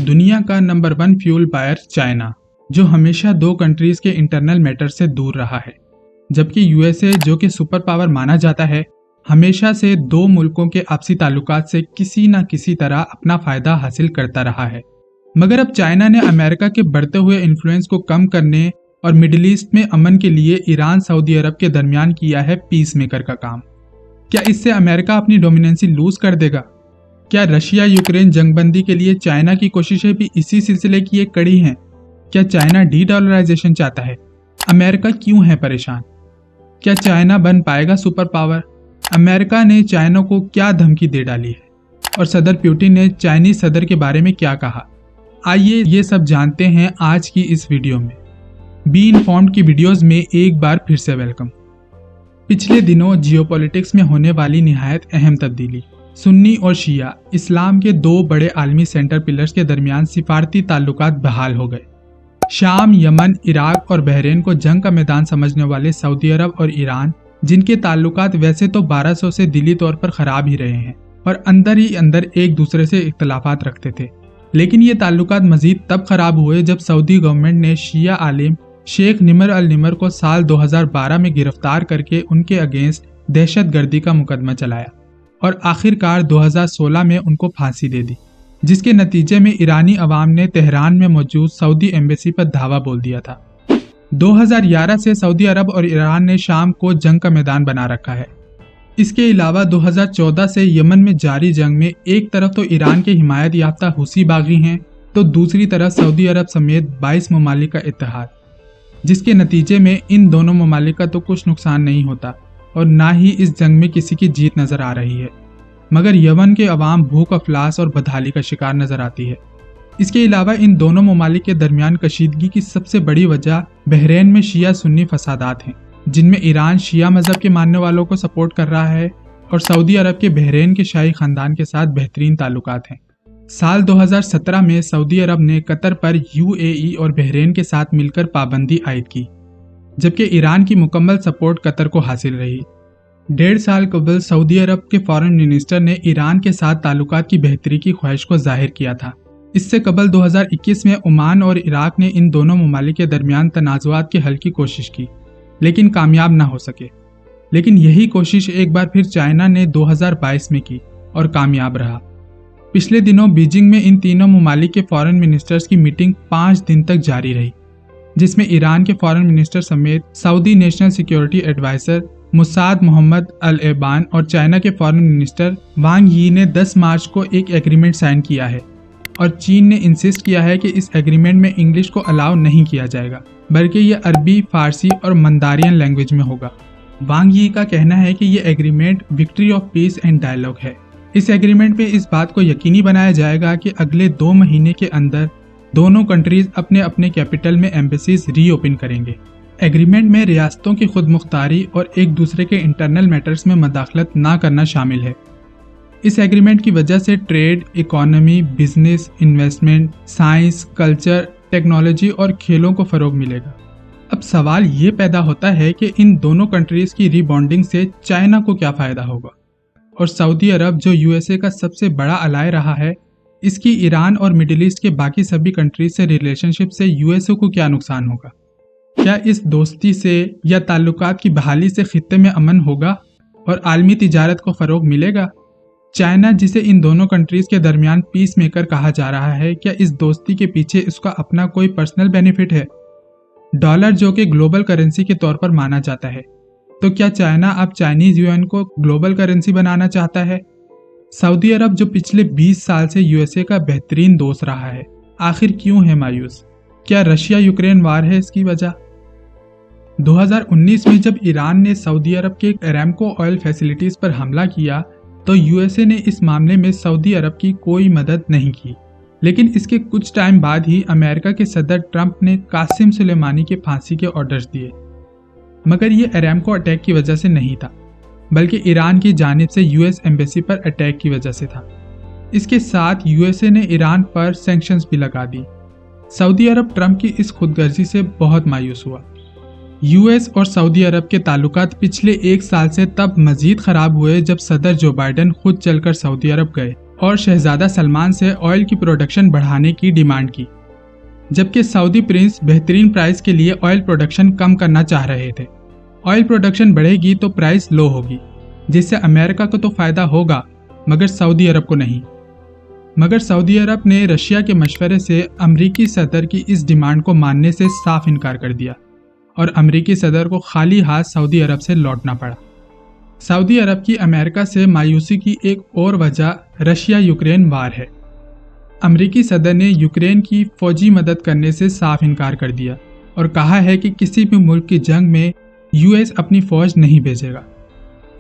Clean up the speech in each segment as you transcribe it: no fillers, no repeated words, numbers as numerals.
दुनिया का number 1 fuel buyer China, जो हमेशा दो कंट्रीज के इंटरनल मैटर से दूर रहा है, जबकि यूएसए, जो कि सुपर पावर माना जाता है, हमेशा से दो मुल्कों के आपसी ताल्लुकात से किसी न किसी तरह अपना फायदा हासिल करता रहा है। मगर अब चाइना ने अमेरिका के बढ़ते हुए इन्फ्लुएंस को कम करने और मिडिल ईस्ट में अमन के लिए ईरान सऊदी अरब के दरमियान किया है पीस मेकर का काम। क्या इससे अमेरिका अपनी डोमिनेंसी लूज कर देगा? क्या रशिया यूक्रेन जंगबंदी के लिए चाइना की कोशिशें भी इसी सिलसिले की एक कड़ी हैं? क्या चाइना डी-डॉलराइजेशन चाहता है? अमेरिका क्यों है परेशान? क्या चाइना बन पाएगा सुपर पावर? अमेरिका ने चाइना को क्या धमकी दे डाली है? और सदर पुतिन ने चाइनीज सदर के बारे में क्या कहा? आइए ये सब जानते हैं आज की इस वीडियो में। बी इन्फॉर्म्ड की वीडियोस में एक बार फिर से वेलकम। पिछले दिनों जियोपॉलिटिक्स में होने वाली निहायत अहम तब्दीली, सुन्नी और शिया इस्लाम के दो बड़े आलमी सेंटर पिलर्स के दरमियान सिफारती ताल्लुकात बहाल हो गए। शाम, यमन, इराक और बहरीन को जंग का मैदान समझने वाले सऊदी अरब और ईरान, जिनके ताल्लुकात वैसे तो 1200 से दिली तौर पर खराब ही रहे हैं और अंदर ही अंदर एक दूसरे से इख्तलाफात रखते थे, लेकिन ये ताल्लुकात मजीद तब खराब हुए जब सऊदी गवर्नमेंट ने शिया आलिम शेख निमर अल निमर को साल 2012 में गिरफ्तार करके उनके अगेंस्ट दहशतगर्दी का मुकदमा चलाया और आखिरकार 2016 में उनको फांसी दे दी, जिसके नतीजे में ईरानी अवाम ने तेहरान में मौजूद सऊदी एम्बेसी पर धावा बोल दिया था। 2011 से सऊदी अरब और ईरान ने शाम को जंग का मैदान बना रखा है। इसके अलावा 2014 से यमन में जारी जंग में एक तरफ तो ईरान के हिमायत याफ्ता हुसी बागी हैं, तो दूसरी तरफ सऊदी अरब समेत 22 ममालिक का इत्तेहाद, जिसके नतीजे में इन दोनों ममालिक का तो कुछ नुकसान नहीं होता और ना ही इस जंग में किसी की जीत नजर आ रही है, मगर यमन के अवाम भूख अफलास और बदहाली का शिकार नजर आती है। इसके अलावा इन दोनों ममालिक के दरमियान कशीदगी की सबसे बड़ी वजह बहरीन में शिया सुन्नी फसादात हैं, जिनमें ईरान शिया मजहब के मानने वालों को सपोर्ट कर रहा है और सऊदी अरब के बहरीन के शाही खानदान के साथ बेहतरीन ताल्लुकात हैं। साल 2017 में सऊदी अरब ने कतर पर यूएई और बहरीन के साथ मिलकर पाबंदी आयद की, जबकि ईरान की मुकम्मल सपोर्ट कतर को हासिल रही। 1.5 साल कबल सऊदी अरब के फॉरेन मिनिस्टर ने ईरान के साथ ताल्लुकात की बेहतरी की ख्वाहिश को जाहिर किया था। इससे कबल 2021 में ओमान और इराक ने इन दोनों ममालिक के दरमियान तनाज़ुआत के हल की कोशिश की, लेकिन कामयाब ना हो सके। लेकिन यही कोशिश एक बार फिर चाइना ने 2022 में की और कामयाब रहा। पिछले दिनों बीजिंग में इन तीनों ममालिक के फॉरेन मिनिस्टर्स की मीटिंग 5 दिन तक जारी रही, जिसमें ईरान के फॉरेन मिनिस्टर समेत Saudi national security adviser Musaed Mohammed Al Aiban और चाइना के फॉरेन मिनिस्टर वांग यी ने 10 मार्च को एक एग्रीमेंट साइन किया है और चीन ने इंसिस्ट किया है कि इस एग्रीमेंट में इंग्लिश को अलाउ नहीं किया जाएगा, बल्कि ये अरबी, फारसी और मंदारियन लैंग्वेज में होगा। वांग यी का कहना है कि ये agreement victory of peace and dialogue है। इस एग्रीमेंट में इस बात को यकीनी बनाया जाएगा कि अगले 2 महीने के अंदर दोनों कंट्रीज अपने अपने कैपिटल में एम्बेसीज रीओपन करेंगे। एग्रीमेंट में रियासतों की खुद मुख्तारी और एक दूसरे के इंटरनल मैटर्स में मदाखलत ना करना शामिल है। इस एग्रीमेंट की वजह से trade, economy, business, investment, science, culture, technology और खेलों को फरोग मिलेगा। अब सवाल ये पैदा होता है कि इन दोनों कंट्रीज की रीबॉन्डिंग से चाइना को क्या फ़ायदा होगा, और सऊदी अरब, जो यूएसए का सबसे बड़ा अलाय रहा है, इसकी ईरान और मिडिल ईस्ट के बाकी सभी कंट्रीज से रिलेशनशिप से यूएसए को क्या नुकसान होगा? क्या इस दोस्ती से या ताल्लुकात की बहाली से खित्ते में अमन होगा और आलमी तिजारत को फरोग मिलेगा? चाइना, जिसे इन दोनों कंट्रीज के दरमियान पीस मेकर कहा जा रहा है, क्या इस दोस्ती के पीछे इसका अपना कोई पर्सनल बेनिफिट है? डॉलर, जो कि ग्लोबल करेंसी के तौर पर माना जाता है, तो क्या चाइना अब चाइनीज युआन को ग्लोबल करेंसी बनाना चाहता है? सऊदी अरब, जो पिछले 20 साल से यूएसए का बेहतरीन दोस्त रहा है, आखिर क्यों है मायूस? क्या रशिया यूक्रेन वार है इसकी वजह? 2019 में जब ईरान ने सऊदी अरब के अरामको ऑयल फैसिलिटीज पर हमला किया, तो यूएसए ने इस मामले में सऊदी अरब की कोई मदद नहीं की, लेकिन इसके कुछ टाइम बाद ही अमेरिका के सदर ट्रंप ने कासिम सुलेमानी के फांसी के ऑर्डर्स दिए। मगर ये अरामको अटैक की वजह से नहीं था, बल्कि ईरान की जानिब से यूएस एम्बेसी पर अटैक की वजह से था। इसके साथ यूएसए ने ईरान पर सैंक्शंस भी लगा दी। सऊदी अरब ट्रंप की इस खुदगर्जी से बहुत मायूस हुआ। यूएस और सऊदी अरब के ताल्लुकात पिछले 1 साल से तब मजीद खराब हुए जब सदर जो बाइडेन खुद चलकर सऊदी अरब गए और शहजादा सलमान से ऑयल की प्रोडक्शन बढ़ाने की डिमांड की, जबकि सऊदी प्रिंस बेहतरीन प्राइस के लिए ऑयल प्रोडक्शन कम करना चाह रहे थे। ऑयल प्रोडक्शन बढ़ेगी तो प्राइस लो होगी, जिससे अमेरिका को तो फायदा होगा मगर सऊदी अरब को नहीं। मगर सऊदी अरब ने रशिया के मशवरे से अमरीकी सदर की इस डिमांड को मानने से साफ इनकार कर दिया और अमरीकी सदर को खाली हाथ सऊदी अरब से लौटना पड़ा। सऊदी अरब की अमेरिका से मायूसी की एक और वजह रशिया यूक्रेन वार है। अमरीकी सदर ने यूक्रेन की फौजी मदद करने से साफ इनकार कर दिया और कहा है कि किसी भी मुल्क की जंग में यूएस अपनी फौज नहीं भेजेगा।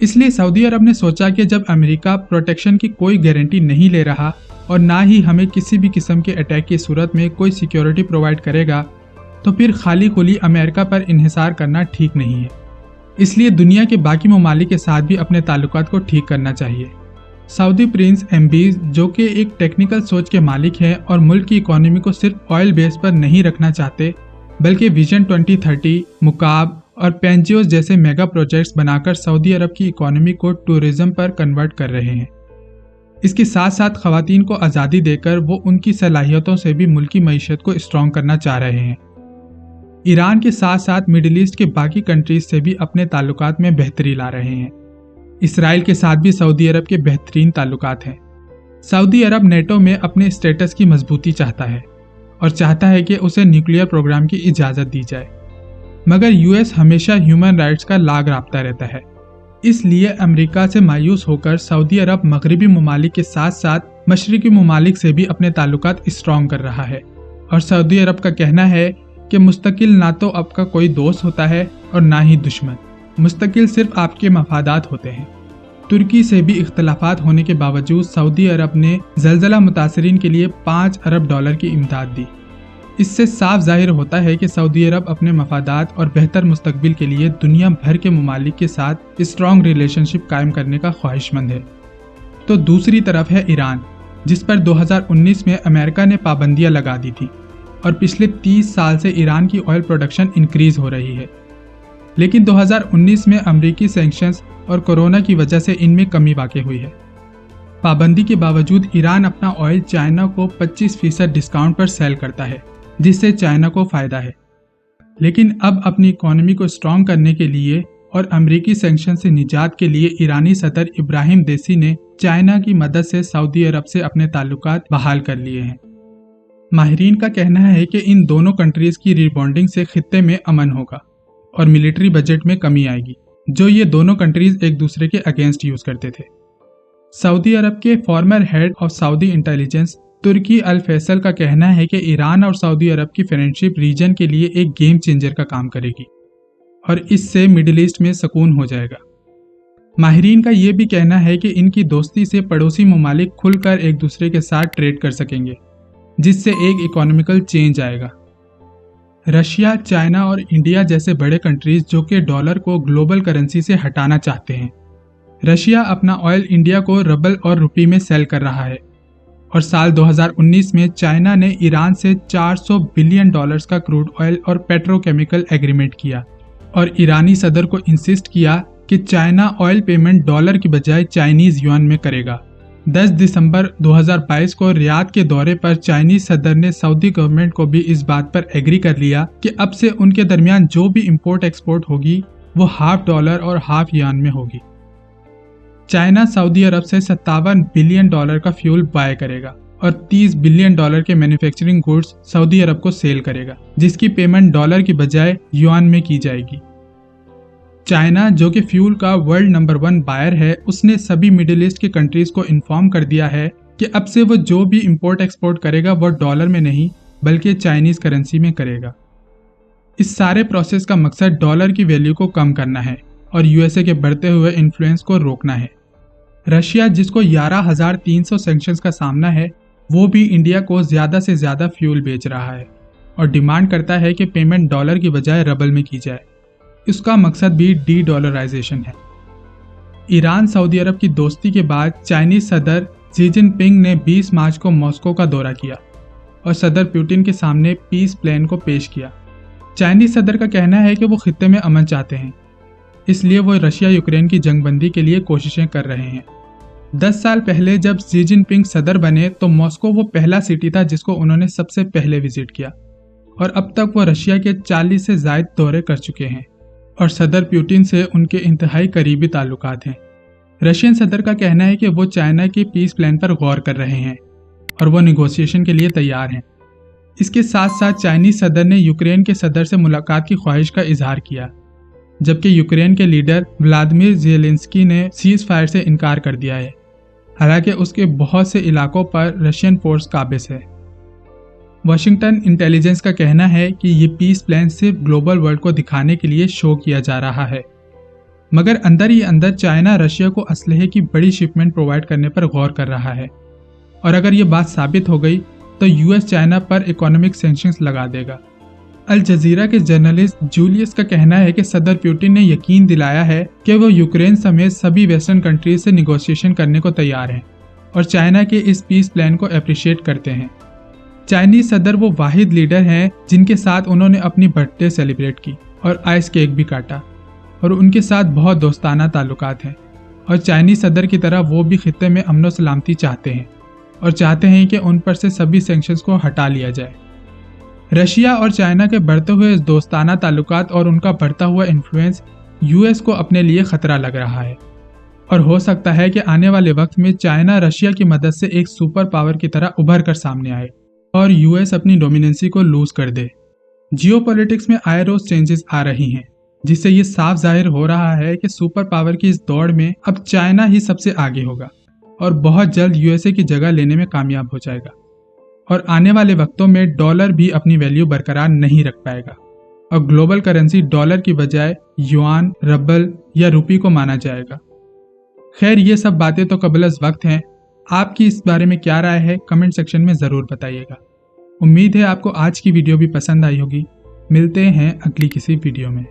इसलिए सऊदी अरब ने सोचा कि जब अमेरिका प्रोटेक्शन की कोई गारंटी नहीं ले रहा और ना ही हमें किसी भी किस्म के अटैक की सूरत में कोई सिक्योरिटी प्रोवाइड करेगा, तो फिर खाली खुली अमेरिका पर इन्हिसार करना ठीक नहीं है। इसलिए दुनिया के बाकी ममालिक के साथ भी अपने ताल्लुकात को ठीक करना चाहिए। सऊदी प्रिंस एमबीज, जो कि एक टेक्निकल सोच के मालिक हैं और मुल्क की इकोनॉमी को सिर्फ ऑयल बेस पर नहीं रखना चाहते, बल्कि विजन 2030, मुकाब और पेंजियोस जैसे मेगा प्रोजेक्ट्स बनाकर सऊदी अरब की इकोनॉमी को टूरिज्म पर कन्वर्ट कर रहे हैं। इसके साथ साथ खवातीन को आज़ादी देकर वो उनकी सलाहियतों से भी मुल्की मईशत को स्ट्रॉन्ग करना चाह रहे हैं। ईरान के साथ साथ मिडिल ईस्ट के बाकी कंट्रीज से भी अपने ताल्लुकात में बेहतरी ला रहे हैं। इसराइल के साथ भी सऊदी अरब के बेहतरीन ताल्लुकात हैं। सऊदी अरब नेटो में अपने स्टेटस की मजबूती चाहता है और चाहता है कि उसे न्यूक्लियर प्रोग्राम की इजाज़त दी जाए, मगर यूएस हमेशा ह्यूमन राइट्स का लाग राब्ता रहता है। इसलिए अमेरिका से मायूस होकर सऊदी अरब मगरबी ममालिक के साथ साथ मशरकी ममालिक से भी अपने ताल्लुकात स्ट्रॉन्ग कर रहा है। और सऊदी अरब का कहना है कि मुस्तकिल ना तो आपका कोई दोस्त होता है और ना ही दुश्मन, मुस्तकिल सिर्फ आपके मफादात होते हैं। तुर्की से भी इख्तलाफात होने के बावजूद सऊदी अरब ने ज़लज़ला मुतासरीन के लिए $5 अरब की इमदाद दी। इससे साफ जाहिर होता है कि सऊदी अरब अपने मफादात और बेहतर मुस्तकबिल के लिए दुनिया भर के ममालिक के साथ स्ट्रॉन्ग रिलेशनशिप कायम करने का ख्वाहिशमंद है। तो दूसरी तरफ है ईरान, जिस पर 2019 में अमेरिका ने पाबंदियां लगा दी थी और पिछले 30 साल से ईरान की ऑयल प्रोडक्शन इंक्रीज हो रही है। लेकिन 2019 में अमरीकी सैंक्शंस और कोरोना की वजह से इनमें कमी वाक़ हुई है। पाबंदी के बावजूद ईरान अपना ऑयल चाइना को 25% डिस्काउंट पर सेल करता है, जिससे चाइना को फ़ायदा है। लेकिन अब अपनी इकोनॉमी को स्ट्रॉन्ग करने के लिए और अमरीकी सैंक्शन से निजात के लिए ईरानी सदर इब्राहिम देसी ने चाइना की मदद से सऊदी अरब से अपने ताल्लुकात बहाल कर लिए हैं। माहिरीन का कहना है कि इन दोनों कंट्रीज़ की रिबॉन्डिंग से खित्ते में अमन होगा और मिलिट्री बजट में कमी आएगी, जो ये दोनों कंट्रीज एक दूसरे के अगेंस्ट यूज़ करते थे। सऊदी अरब के former head of Saudi intelligence Turki Al Faisal का कहना है कि ईरान और सऊदी अरब की फ्रेंडशिप रीजन के लिए एक गेम चेंजर का काम करेगी और इससे मिडिल ईस्ट में सुकून हो जाएगा। माहिरीन का ये भी कहना है कि इनकी दोस्ती से पड़ोसी ममालिक खुलकर एक दूसरे के साथ ट्रेड कर सकेंगे, जिससे एक इकोनॉमिकल चेंज आएगा। रशिया, चाइना और इंडिया जैसे बड़े कंट्रीज जो कि डॉलर को ग्लोबल करेंसी से हटाना चाहते हैं। रशिया अपना ऑयल इंडिया को रबल और रुपये में सेल कर रहा है और साल 2019 में चाइना ने ईरान से $400 बिलियन का क्रूड ऑयल और पेट्रोकेमिकल एग्रीमेंट किया और ईरानी सदर को इंसिस्ट किया कि चाइना ऑयल पेमेंट डॉलर की बजाय चाइनीज युआन में करेगा। 10 दिसंबर 2022 को रियाद के दौरे पर चाइनीज सदर ने सऊदी गवर्नमेंट को भी इस बात पर एग्री कर लिया कि अब से उनके दरमियान जो भी इंपोर्ट एक्सपोर्ट होगी वो $50 और हाफ युआन में होगी। चाइना सऊदी अरब से $57 बिलियन का फ्यूल बाय करेगा और $30 बिलियन के मैन्युफैक्चरिंग गुड्स सऊदी अरब को सेल करेगा, जिसकी पेमेंट डॉलर की बजाय युआन में की जाएगी। चाइना, जो कि फ्यूल का वर्ल्ड नंबर 1 बायर है, उसने सभी मिडिल ईस्ट के कंट्रीज को इन्फॉर्म कर दिया है कि अब से वो जो भी इंपोर्ट एक्सपोर्ट करेगा वो डॉलर में नहीं बल्कि चाइनीज करेंसी में करेगा। इस सारे प्रोसेस का मकसद डॉलर की वैल्यू को कम करना है और यूएसए के बढ़ते हुए इन्फ्लुएंस को रोकना है। रशिया, जिसको 11,300 सैंक्शंस का सामना है, वो भी इंडिया को ज़्यादा से ज़्यादा फ्यूल बेच रहा है और डिमांड करता है कि पेमेंट डॉलर की बजाय रबल में की जाए। इसका मकसद भी डी डॉलराइजेशन है। ईरान सऊदी अरब की दोस्ती के बाद चाइनीज सदर शी जिनपिंग ने 20 मार्च को मॉस्को का दौरा किया और सदर पुतिन के सामने पीस प्लान को पेश किया। चाइनीज सदर का कहना है कि वो खित्ते में अमन चाहते हैं, इसलिए वो रशिया यूक्रेन की जंगबंदी के लिए कोशिशें कर रहे हैं। 10 साल पहले जब शी जिनपिंग सदर बने तो मॉस्को वो पहला सिटी था जिसको उन्होंने सबसे पहले विजिट किया, और अब तक वो रशिया के 40 से ज़ायद दौरे कर चुके हैं और सदर पुतिन से उनके इंतहाई करीबी ताल्लुकात हैं। रशियन सदर का कहना है कि वो चाइना के पीस प्लान पर गौर कर रहे हैं और वो निगोशिएशन के लिए तैयार हैं। इसके साथ साथ चाइनीज सदर ने यूक्रेन के सदर से मुलाकात की ख्वाहिश का इजहार किया, जबकि यूक्रेन के लीडर व्लादिमीर ज़ेलेंस्की ने सीज फायर से इनकार कर दिया है, हालांकि उसके बहुत से इलाकों पर रशियन फोर्स काबिज है। वाशिंगटन इंटेलिजेंस का कहना है कि ये पीस प्लान सिर्फ ग्लोबल वर्ल्ड को दिखाने के लिए शो किया जा रहा है, मगर अंदर ही अंदर चाइना रशिया को असलहे की बड़ी शिपमेंट प्रोवाइड करने पर गौर कर रहा है, और अगर ये बात साबित हो गई तो यूएस चाइना पर इकोनॉमिक सैंक्शंस लगा देगा। अल जजीरा के जर्नलिस्ट जूलियस का कहना है कि सदर पुतिन ने यकीन दिलाया है कि वो यूक्रेन समेत सभी वेस्टर्न कंट्रीज से निगोशिएशन करने को तैयार हैं और चाइना के इस पीस प्लान को अप्रिशिएट करते हैं। चाइनीज सदर वो वाहिद लीडर हैं जिनके साथ उन्होंने अपनी बर्थडे सेलिब्रेट की और आइस केक भी काटा, और उनके साथ बहुत दोस्ताना ताल्लुकात हैं, और चाइनीज सदर की तरह वो भी खित्ते में अमन व सलामती चाहते हैं और चाहते हैं कि उन पर से सभी सैंक्शंस को हटा लिया जाए। रशिया और चाइना के बढ़ते हुए दोस्ताना ताल्लुकात और उनका बढ़ता हुआ इन्फ्लुएंस यूएस को अपने लिए खतरा लग रहा है, और हो सकता है कि आने वाले वक्त में चाइना रशिया की मदद से एक सुपर पावर की तरह उभर कर सामने आए और यूएस अपनी डोमिनेंसी को लूज कर दे। जियोपॉलिटिक्स में आए रोज चेंजेस आ रही हैं, जिससे ये साफ जाहिर हो रहा है कि सुपर पावर की इस दौड़ में अब चाइना ही सबसे आगे होगा और बहुत जल्द यूएसए की जगह लेने में कामयाब हो जाएगा, और आने वाले वक्तों में डॉलर भी अपनी वैल्यू बरकरार नहीं रख पाएगा और ग्लोबल करेंसी डॉलर की बजाय युआन, रबल या रुपी को माना जाएगा। खैर, ये सब बातें तो कबल वक्त हैं। आपकी इस बारे में क्या राय है, कमेंट सेक्शन में ज़रूर बताइएगा। उम्मीद है आपको आज की वीडियो भी पसंद आई होगी। मिलते हैं अगली किसी वीडियो में।